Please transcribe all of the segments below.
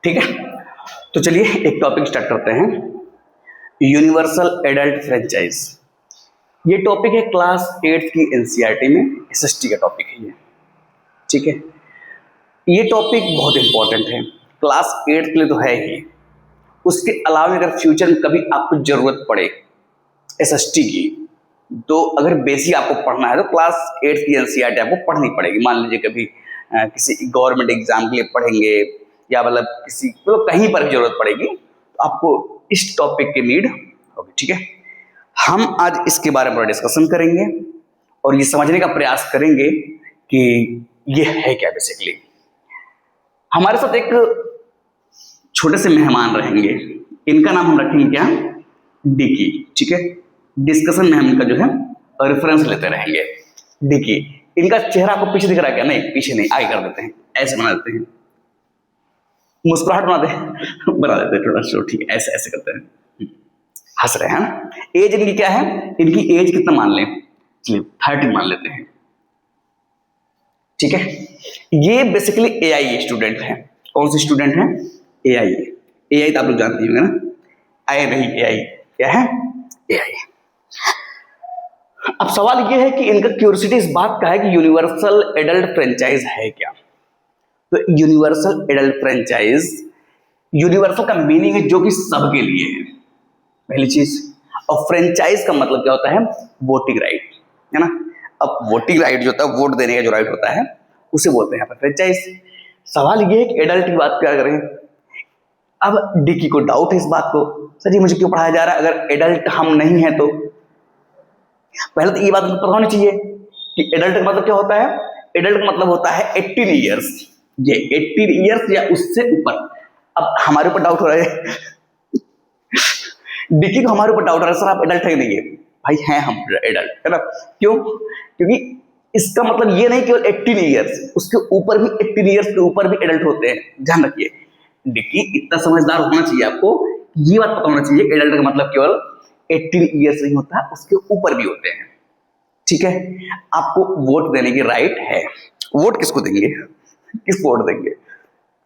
ठीक है, तो चलिए एक टॉपिक स्टार्ट करते हैं, यूनिवर्सल एडल्ट फ्रेंचाइज। ये टॉपिक है क्लास 8 की एनसीईआरटी में, एसएसटी का टॉपिक है ये। ठीक है, ये टॉपिक बहुत इंपॉर्टेंट है, क्लास 8 के लिए तो है ही, उसके अलावा अगर फ्यूचर में कभी आपको जरूरत पड़े एसएसटी की, तो अगर बेसिक आपको पढ़ना है तो क्लास 8 की एनसीईआरटी आपको पढ़नी पड़ेगी। मान लीजिए कभी किसी गवर्नमेंट एग्जाम के लिए पढ़ेंगे या मतलब किसी मतलब कहीं पर भी जरूरत पड़ेगी तो आपको इस टॉपिक की नीड होगी। ठीक है, हम आज इसके बारे में डिस्कशन करेंगे और ये समझने का प्रयास करेंगे कि ये है क्या। बेसिकली हमारे साथ एक छोटे से मेहमान रहेंगे, इनका नाम हम रखेंगे क्या, डिकी। ठीक है, डिस्कशन में हम इनका जो है रेफरेंस लेते रहेंगे। डिकी, इनका चेहरा आपको पीछे दिख रहा है क्या? नहीं, पीछे नहीं, आगे कर देते हैं, ऐसे बना देते हैं, मुस्कुराहट बना देते हैं थोड़ा सा। ठीक है, ऐसे ऐसे करते हैं, हंस रहे हैं। एज इनकी क्या है, इनकी एज कितना मान लें, चलिए 30 मान लेते हैं। ठीक है, ये बेसिकली एआई स्टूडेंट है। कौन से स्टूडेंट है? एआई। एआई तो आप लोग जानते होंगे ना, आई नहीं, एआई क्या है, एआई। अब सवाल ये है कि इनका क्यूरियोसिटी इस बात का है कि यूनिवर्सल एडल्ट फ्रेंचाइज है क्या। तो यूनिवर्सल एडल्ट फ्रेंचाइज, यूनिवर्सल का मीनिंग है जो कि सबके लिए है, पहली चीज। और फ्रेंचाइज का मतलब क्या होता है, वोटिंग राइट, है ना। अब वोटिंग राइट जो होता है, वोट देने का जो राइट होता है, उसे बोलते हैं यहाँ पर फ्रेंचाइज। सवाल ये है कि एडल्ट की बात क्या करें। अब डिकी को डाउट है इस बात को, सर जी मुझे क्यों पढ़ाया जा रहा है अगर एडल्ट हम नहीं है तो। पहले तो ये बात पता होनी चाहिए कि एडल्ट का मतलब क्या होता है। एडल्ट का मतलब होता है 18 ईयर्स, ये 18 ईयर्स या उससे ऊपर। अब हमारे ऊपर डाउट हो रहा है डिकी को हमारे ऊपर डाउट हो रहा है, सर आप एडल्ट है नहीं है? भाई हैं हम एडल्ट, है ना। क्यों? क्योंकि इसका मतलब ये नहीं केवल 18 ईयर्स, उसके ऊपर भी 18 ईयर्स के ऊपर भी एडल्ट होते हैं, ध्यान रखिए। डिकी इतना समझदार होना चाहिए आपको, ये बात पता होना चाहिए एडल्ट का मतलब केवल 18 ईयर्स नहीं होता, उसके ऊपर भी होते हैं। ठीक है, आपको वोट देने की राइट है। वोट किसको देंगे, किसको वोट देंगे?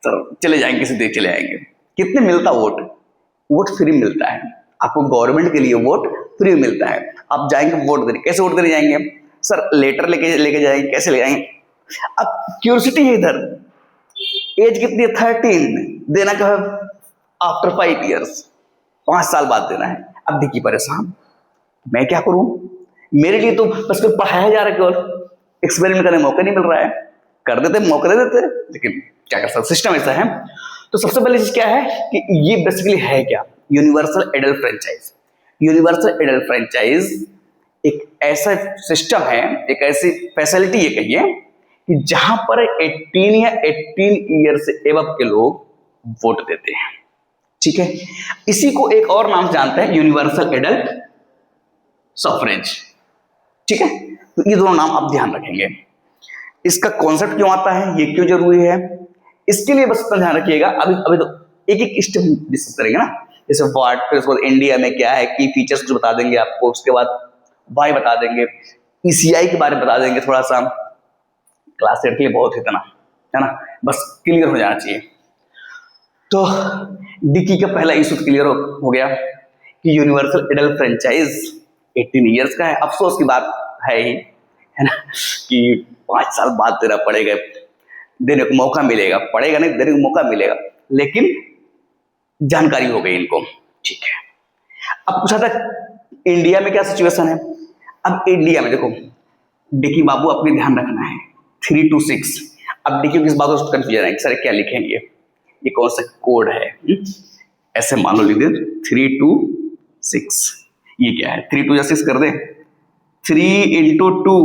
सर चले जाएंगे, किसी देश चले जाएंगे। कितने मिलता वोट? वोट फ्री मिलता है आपको, गवर्नमेंट के लिए वोट फ्री मिलता है। आप जाएंगे वोट देने, कैसे वोट देने जाएंगे? सर लेटर लेके जाएंगे, कैसे ले जाएंगे? अब क्यूरियोसिटी है इधर, एज कितनी है, 13, देना क्या है आफ्टर 5 ईयर्स, 5 साल बाद देना है। अब देखिए परेशान, मैं क्या करूं, मेरे लिए तो बस कोई पढ़ाया जा रहा है, केवल एक्सपेरिमेंट करने मौका नहीं मिल रहा है। कर देते मौका दे देते, लेकिन क्या कर सकते, सिस्टम ऐसा है। तो सबसे पहली चीज क्या है कि ये बेसिकली है क्या, universal adult franchise. Universal adult franchise एक ऐसा सिस्टम है, एक ऐसी फैसिलिटी है कहिए कि जहां पर 18 या 18 ईयर से एबव के लोग वोट देते हैं। ठीक है, इसी को एक और नाम जानते हैं, यूनिवर्सल एडल्ट सफरेज। ठीक है, तो ये दोनों नाम आप ध्यान रखेंगे। इसका कॉन्सेप्ट क्यों आता है, ये क्यों जरूरी है, इसके लिए बस ध्यान रखिएगा। अभी तो एक एक स्टेप डिस्कस करेंगे ना, जैसे व्हाट, फिर उसके बाद इंडिया में क्या है, की फीचर्स कुछ बता देंगे आपको, उसके बाद वाई बता देंगे, ईसीआई के बारे में बता देंगे थोड़ा सा। क्लास 8 के लिए बहुत इतना है ना, बस क्लियर हो जाना चाहिए। तो डिकी का पहला इशू क्लियर हो गया कि यूनिवर्सल एडल्ट फ्रेंचाइज 18 ईयर्स का है। अफसोस की बात है ही, है ना, कि 5 साल बाद देना पड़ेगा, देने को मौका मिलेगा, पड़ेगा नहीं, देने को मौका मिलेगा, लेकिन जानकारी हो गई इनको। ठीक है, अब पूछा था इंडिया में क्या सिचुएशन है। अब इंडिया में देखो डिकी बाबू, अपने ध्यान रखना है 3 to 6। अब डिकी किस बात को कंफ्यूजन है, सर क्या लिखेंगे, ये कौन सा कोड है, ऐसे मान लो लिख दे 3 to 6। ये क्या है, 3 2 6 कर दे, 3 into 2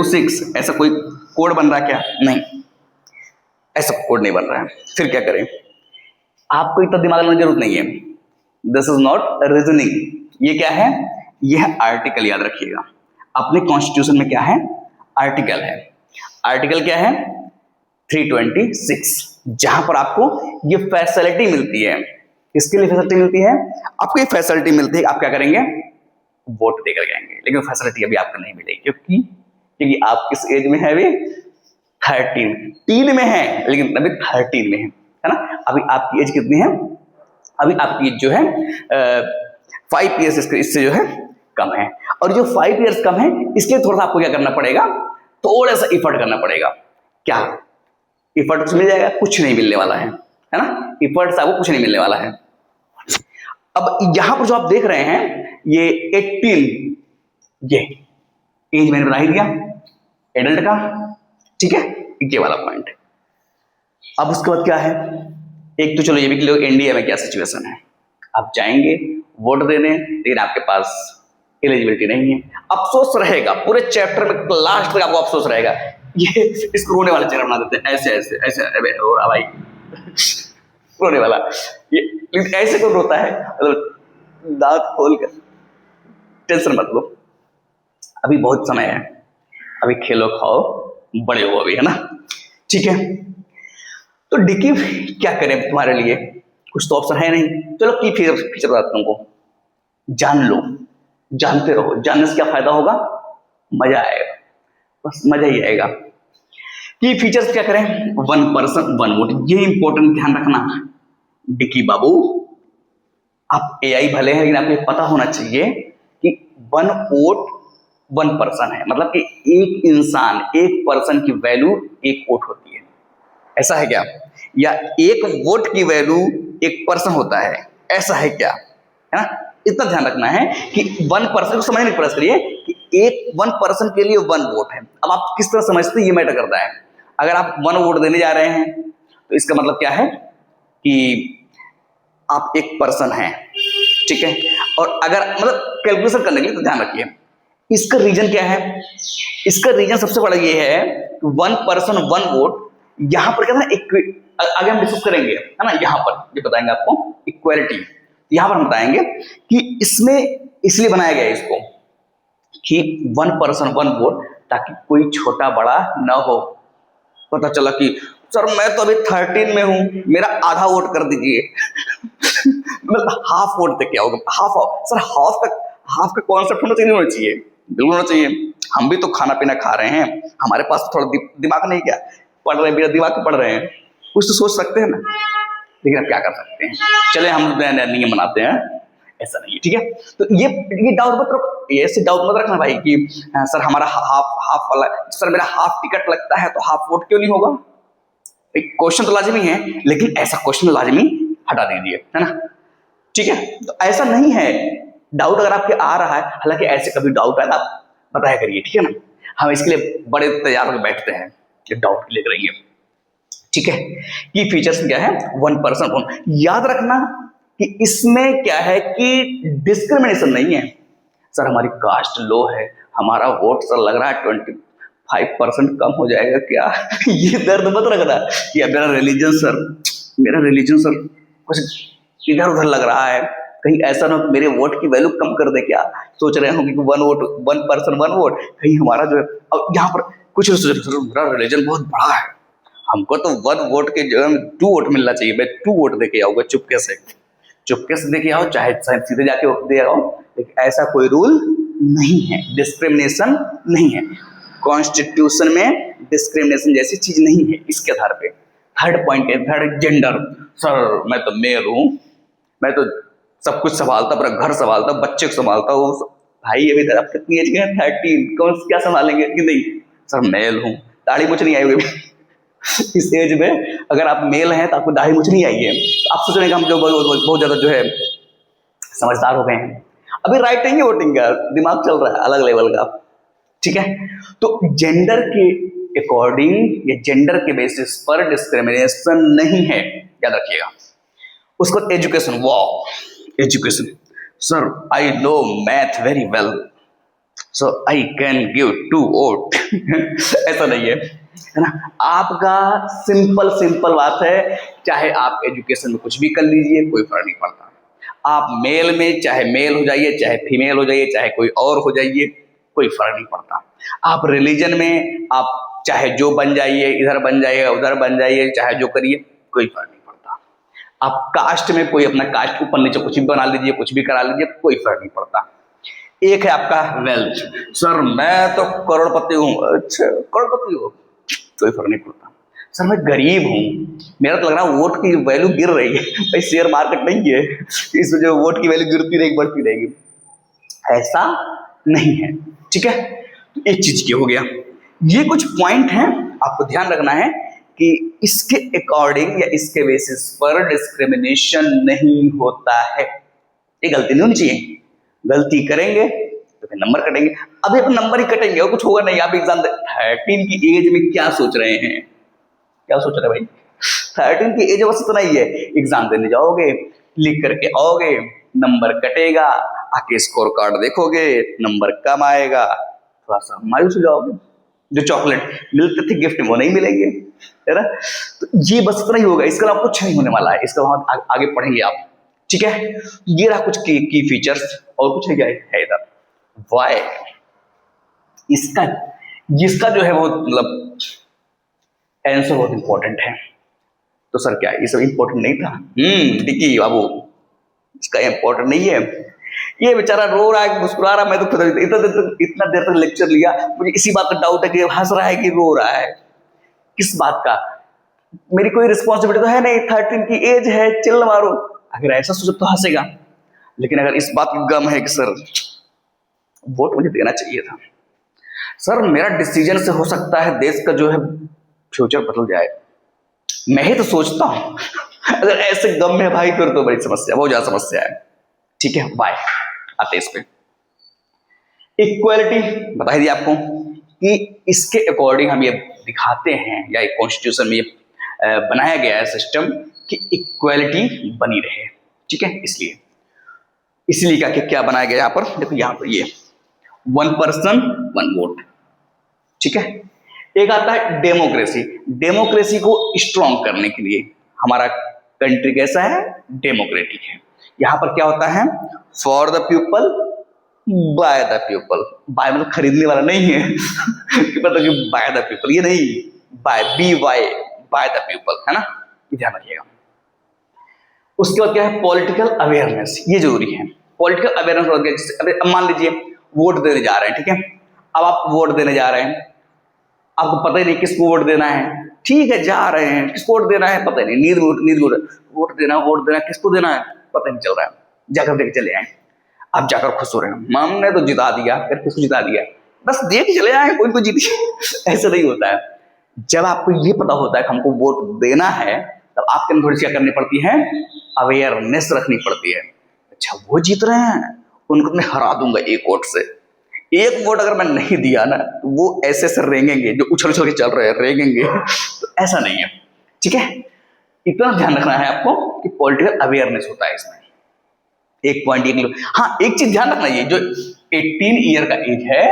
= 6, ऐसा कोई कोड बन रहा क्या? नहीं, ऐसा कोड नहीं बन रहा है। फिर क्या करें, आपको इतना दिमाग लगाने की जरूरत नहीं है, दिस इज नॉट रीजनिंग। ये क्या है, ये है आर्टिकल, याद रखिएगा। अपने कॉन्स्टिट्यूशन में क्या है, आर्टिकल है। आर्टिकल क्या है, 326, जहां पर आपको ये फैसिलिटी मिलती है। किसके लिए फैसिलिटी मिलती है? आपको ये फैसिलिटी मिलती है, आप क्या करेंगे, वोट देकर जाएंगे। लेकिन फैसिलिटी अभी आपको नहीं मिलेगी, क्योंकि आप किस एज में है, अभी 13 में है, लेकिन अभी 13 में है। है ना। अभी आपकी एज कितनी है, अभी आपकी एज जो है 5 ईयर्स इससे जो है कम है। और जो 5 ईयर्स कम है इसके थोड़ा सा आपको क्या करना पड़ेगा, थोड़ा सा इफर्ट करना पड़ेगा। क्या इफर्ट कुछ मिल जाएगा? कुछ नहीं मिलने वाला है ना, इफर्ट से आपको कुछ नहीं मिलने वाला है। अब यहां पर जो आप देख रहे हैं ये 18, ये एज मैंने बता ही दिया एडल्ट का, ठीक है, ये वाला पॉइंट है। अब उसके बाद क्या है, एक तो चलो ये भी कि लोग इंडिया में क्या सिचुएशन है, आप जाएंगे वोट देने लेकिन आपके पास एलिजिबिलिटी नहीं है, अफसोस रहेगा पूरे चैप्टर में, लास्ट तक आपको अफसोस रहेगा। ये इसको रोने वाला चेहरा बना देते हैं, ऐसे ऐसे ऐसे, अबे रो रहा भाई रोने वाला, ये ऐसे कौन रोता है, मतलब दांत खोल कर। टेंशन मत लो, अभी बहुत समय है, अभी खेलो खाओ बड़े हो अभी, है ना, ठीक है। तो डिकी क्या करें तुम्हारे लिए, कुछ तो ऑप्शन है नहीं। चलो की फीचर बताता हूं तुमको, जान लो, जानते रहो, जानने से क्या फायदा होगा, मजा आएगा, बस मजा ही आएगा। की फीचर्स क्या करें, 1 पर्सन 1 वोट, ये इंपॉर्टेंट ध्यान रखना डिकी बाबू। आप एआई भले हैं लेकिन आपको पता होना चाहिए कि 1 वोट 1 पर्सन है, मतलब कि एक इंसान, एक पर्सन की वैल्यू 1 वोट होती है, ऐसा है क्या, या 1 वोट की वैल्यू 1 पर्सन होता है, ऐसा है क्या, है ना। इतना ध्यान रखना है कि 1 पर्सन को समझने का प्रयास करिए कि 1 पर्सन के लिए 1 वोट है। अब आप किस तरह समझते हैं ये मैटर करता है। अगर आप 1 वोट देने जा रहे हैं तो इसका मतलब क्या है कि आप 1 पर्सन हैं, ठीक है। और अगर मतलब कैलकुलेशन करने के लिए तो ध्यान रखिए, इसका रीजन क्या है, इसका रीजन सबसे बड़ा ये है 1 पर्सन 1 वोट, यहां पर क्या था ना, आगे हम डिस्कस करेंगे, है ना, यहां पर ये बताएंगे आपको इक्वालिटी, यहां पर हम बताएंगे कि इसमें इसलिए बनाया गया है इसको कि 1 पर्सन 1 वोट, ताकि कोई छोटा बड़ा न हो। पता चला कि सर मैं तो अभी 13 में हूं, मेरा आधा वोट कर दीजिए मतलब हाफ वोट तक क्या होगा, हाफ सर हाफ का कॉन्सेप्ट होना चाहिए, होना चाहिए, बिल्कुल होना चाहिए। हम भी तो खाना पीना खा रहे हैं, हमारे पास तो थोड़ा दिमाग नहीं, क्या पढ़ रहे हैं, बिना दिमाग के पढ़ रहे हैं, कुछ तो सोच सकते हैं ना, लेकिन अब क्या कर सकते हैं, चले हम नियम बनाते हैं, ऐसा नहीं है, ठीक है। तो ये डाउट मत रखो, ऐसे डाउट मत रखना भाई कि सर हमारा हाफ वाला, सर मेरा हाफ टिकट लगता है तो हाफ वोट क्यों नहीं होगा। एक क्वेश्चन तो लाजमी है, लेकिन ऐसा क्वेश्चन लाजमी हटा दीजिए, है ना, ठीक है। तो ऐसा नहीं है, डाउट अगर आपके आ रहा है, हालांकि ऐसे कभी डाउट आए आप बताया करिए, ठीक है ना, हम इसके लिए बड़े तैयार होकर बैठते हैं कि डाउट क्लियर करेंगे, ठीक है। की फीचर्स क्या है, 1 पर्सन 1, याद रखना कि इसमें क्या है कि डिस्क्रिमिनेशन नहीं है। सर हमारी कास्ट लो है, हमारा वोट सर लग रहा है 25% कम हो जाएगा क्या ये दर्द मत रखना कि मेरा रिलीजन सर कुछ इधर उधर लग रहा है, कहीं ऐसा ना मेरे वोट की वैल्यू कम कर दे, क्या सोच रहे होंगे कि 1 पर्सन 1 वोट, कहीं हमारा जो है, अब यहाँ पर कुछ मेरा रिलीजन बहुत बड़ा है, हमको तो 1 वोट के जगह 2 वोट मिलना चाहिए, मैं 2 वोट देके आऊंगा, चुपके से देके आओ, चाहे सीधे जाके दे आओ, लेकिन ऐसा कोई रूल नहीं है, डिस्क्रिमिनेशन नहीं है, कॉन्स्टिट्यूशन में डिस्क्रिमिनेशन जैसी चीज नहीं है इसके आधार पे। थर्ड पॉइंट है, थर्ड जेंडर, सर मैं तो मेल हूं, मैं तो सब कुछ संभालता, पूरा घर संभालता, बच्चे को संभालता हूँ, भाई अभी आप कितनी एज के हैं, 13, कौन क्या संभालेंगे कि नहीं, सर मेल हूँ, दाढ़ी मुझे नहीं आई हुई इस एज में अगर आप मेल हैं तो आपको दाढ़ी मुझे नहीं आई है, तो आप सोच रहे हैं कि हम जो बहुत ज्यादा जो है समझदार हो गए हैं, अभी राइटिंग ही वोटिंग का दिमाग चल रहा है अलग लेवल का, ठीक है। तो जेंडर के अकॉर्डिंग या जेंडर के बेसिस पर डिस्क्रिमिनेशन नहीं है, याद रखिएगा। उसको एजुकेशन, वाह education, sir I know math very well so I can give 2 vote ऐसा नहीं है ना। आपका सिंपल बात है, चाहे आप एजुकेशन में कुछ भी कर लीजिए कोई फर्क नहीं पड़ता, आप मेल में चाहे मेल हो जाइए, चाहे फीमेल हो जाइए, चाहे कोई और हो जाइए, कोई फर्क नहीं पड़ता। आप रिलीजन में आप चाहे जो बन जाइए, इधर बन जाइए उधर बन जाइए, चाहे जो करिए, कोई फर्क नहीं पड़ता। आप कास्ट में कोई अपना कास्ट ऊपर नीचे कुछ भी बना लीजिए, कुछ भी करा लीजिए, कोई फर्क नहीं पड़ता। एक है आपका वेल्थ, सर मैं तो करोड़पति हूं, अच्छा करोड़पति हो, कोई फर्क नहीं पड़ता। सर मैं गरीब हूँ, मेरा तो लग रहा है वोट की वैल्यू गिर रही है। भाई शेयर मार्केट नहीं है इस वजह वोट की वैल्यू गिरती रहेगी बढ़ती रहेगी, ऐसा नहीं है। ठीक है, तो एक चीज ये हो गया। ये कुछ पॉइंट हैं आपको ध्यान रखना है कि इसके अकॉर्डिंग या इसके बेसिस पर डिस्क्रिमिनेशन नहीं होता है। ये गलती नहीं होनी चाहिए, गलती करेंगे तो फिर नंबर कटेंगे। अब ये नंबर ही कटेंगे और कुछ होगा नहीं। आप एग्जाम 13 की एज में क्या सोच रहे हैं, क्या सोच रहे हैं भाई? 13 की एज बस इतना ही है, एग्जाम देने जाओगे, लिख करके आओगे, नंबर कटेगा, आके स्कोर कार्ड देखोगे, नंबर कम आएगा, थोड़ा सा मायूस हो जाओगे। जो चॉकलेट मिलते थे गिफ्ट वो नहीं मिलेंगे, है ना? तो ये बस इतना ही होगा, इसके अलावा कुछ नहीं होने वाला है। इसके बाद आगे पढ़ेंगे आप। ठीक है, ये रहा कुछ की फीचर्स, और कुछ है क्या है इधर? वाई इसका जो है वो मतलब आंसर बहुत इंपॉर्टेंट है। तो सर क्या ये सब इंपॉर्टेंट नहीं था? डिकी बाबू, इसका इंपॉर्टेंट नहीं है। ये बेचारा रो रहा है, मुस्कुरा रहा है, मैं तो खुद इतना देर तक लेक्चर लिया, मुझे इसी बात का डाउट है कि हंस रहा है कि रो रहा है, किस बात का? मेरी कोई रिस्पॉन्सिबिलिटी तो है नहीं, 13 की एज है, चिल्ल मारो। अगर ऐसा सोचो तो हंसेगा, लेकिन अगर इस बात की गम है कि सर वोट मुझे देना चाहिए था, सर मेरा डिसीजन से हो सकता है देश का जो है फ्यूचर बदल जाए, मैं ही तो सोचता हूं। अगर ऐसे गम में भाई फिर तो बड़ी समस्या, बहुत ज्यादा समस्या है। ठीक है, बाय आते इस पे। इक्वालिटी बता दिया आपको कि इसके अकॉर्डिंग हम ये दिखाते हैं, या एक कॉन्स्टिट्यूशन में ये बनाया गया है सिस्टम कि इक्वालिटी बनी रहे। ठीक है, इसलिए क्या बनाया गया यहाँ पर? देखो यहाँ पर ये 1 पर्सन 1 वोट। ठीक है, एक आता है डेमोक्रेसी। डेमोक्रेसी को स्ट्रॉन्ग करने के लिए हमारा कंट्री कैसा है? डेमोक्रेटिक है। यहां पर क्या होता है? For the people by the people. Buy मतलब खरीदने वाला नहीं है कि मतलब कि बाय द पीपल, ये नहीं, बाय बाय द पीपल, है ना? ये ध्यान रखिएगा। उसके बाद क्या है? पॉलिटिकल अवेयरनेस, ये जरूरी है। पॉलिटिकल अवेयरनेस अब मान लीजिए वोट देने जा रहे हैं, ठीक है, अब आप वोट देने जा रहे हैं, आपको पता ही नहीं किसको वोट देना है, ठीक है, जा रहे हैं, किसको वोट देना है पता ही नहीं, नींद वोट देना किसको देना है पता नहीं चल रहा है, जाकर देख चले आए। आप जाकर खुश हो रहे हैं, हमने तो जिता दिया, फिर किसको जिता दिया, बस देख चले आए, कोई को जीती। ऐसा नहीं होता है। जब आपको ये पता होता है कि हमको वोट देना है, तब आपके अंदर थोड़ी सी क्या करनी पड़ती है? अवेयरनेस रखनी पड़ती है। अच्छा वो जीत रहे हैं, उनको मैं हरा दूंगा एक वोट से। एक वोट अगर मैं नहीं दिया ना, तो वो ऐसे ऐसे रेंगेंगे, जो उछल उछल के चल रहे हैं रेंगेंगे। तो ऐसा नहीं है। ठीक है, इतना ध्यान रखना है आपको कि पॉलिटिकल अवेयरनेस होता है इसमें। एक पॉइंट ये लो। हाँ, एक चीज ध्यान रखना, ये जो 18 ईयर का एज है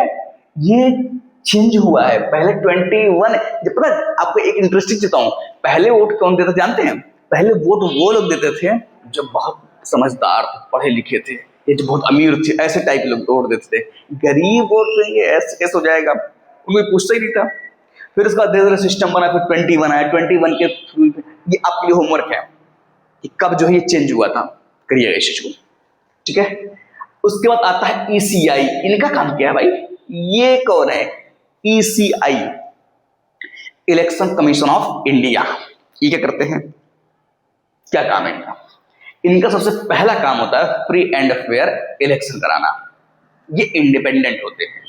ये चेंज हुआ है। पहले 21, जब पता आपको एक इंटरेस्टिंग चीज बताऊं, पहले वोट कौन देता जानते हैं? पहले वोट वो लोग देते थे जो बहुत समझदार थे, पढ़े लिखे थे, ये जो बहुत अमीर थे, ऐसे टाइप के लोग वोट देते थे। गरीब वोट देंगे ऐसे कैसे हो जाएगा, कोई पूछता ही नहीं था। फिर उसका धीरे धीरे सिस्टम बना, फिर 20 बनाया, 21 के थ्रू। ये आपके लिए होमवर्क है कि कब जो है ये चेंज हुआ था, करिएगा इस चीज को। ठीक है, उसके बाद आता है ECI। इनका काम क्या है भाई? ये कौन है? ECI, election commission of India. ये क्या करते हैं, क्या काम है इनका? इनका सबसे पहला काम होता है फ्री एंड फेयर इलेक्शन कराना। ये इंडिपेंडेंट होते हैं।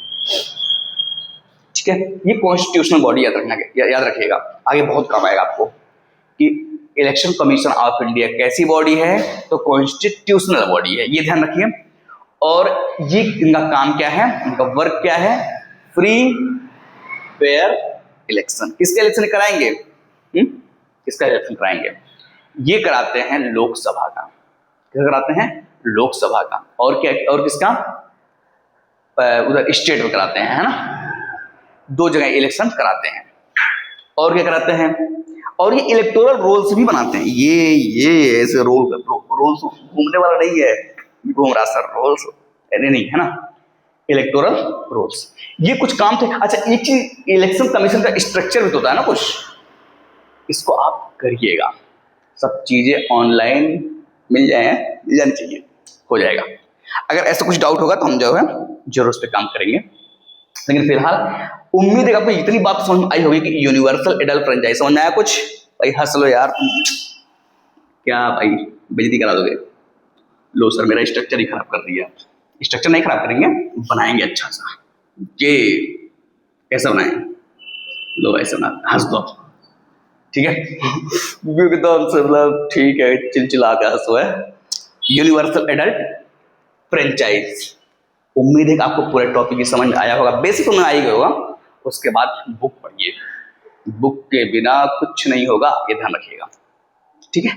ठीक है, ये कॉन्स्टिट्यूशनल बॉडी याद रखिएगा, आगे बहुत काम आएगा आपको कि इलेक्शन कमीशन ऑफ इंडिया कैसी बॉडी है, तो कॉन्स्टिट्यूशनल बॉडी है, ये ध्यान रखिए। और ये इनका काम क्या है, इनका वर्क क्या है? Free fair election. किसका इलेक्शन कराएंगे? किसका इलेक्शन कराएंगे? ये कराते हैं लोकसभा का। क्या कराते हैं? लोकसभा का। और क्या, और किसका? उधर स्टेट में कराते हैं, है ना? 2 जगह इलेक्शन कराते हैं। और क्या कराते हैं? और ये इलेक्टोरल रोल्स भी बनाते हैं। ये ऐसे रोल्स घूमने वाला नहीं है, घूम रहा सर रोल्स नहीं, है ना? इलेक्टोरल रोल्स, ये कुछ काम थे। अच्छा, एक चीज, इलेक्शन कमीशन का स्ट्रक्चर भी तो होता है ना कुछ, इसको आप करिएगा। सब चीजें ऑनलाइन मिल जानी चाहिए, हो जाएगा। अगर ऐसा कुछ डाउट होगा तो हम जो है जरूर उस पर काम करेंगे। लेकिन फिलहाल उम्मीद है कि आपको इतनी बात समझ में आई होगी कि यूनिवर्सल एडल्ट फ्रेंचाइज समझ में आया कुछ। भाई हंस लो यार तुम, क्या भाई बेइज्जती करा दोगे। लो सर मेरा स्ट्रक्चर ही खराब कर दिया। स्ट्रक्चर नहीं खराब करेंगे, बनाएंगे अच्छा सा। ये कैसा बनाए, लो ऐसा ना हंस दो, ठीक है। एकदम से मतलब ठीक है, चिलचिला के हंसो है। Universal adult franchise. उम्मीद है कि आपको पूरे टॉपिक की समझ में आया होगा, बेसिक समझ में आ ही गया होगा। उसके बाद बुक पढ़िए, बुक के बिना कुछ नहीं होगा, ये ध्यान रखिएगा, ठीक है।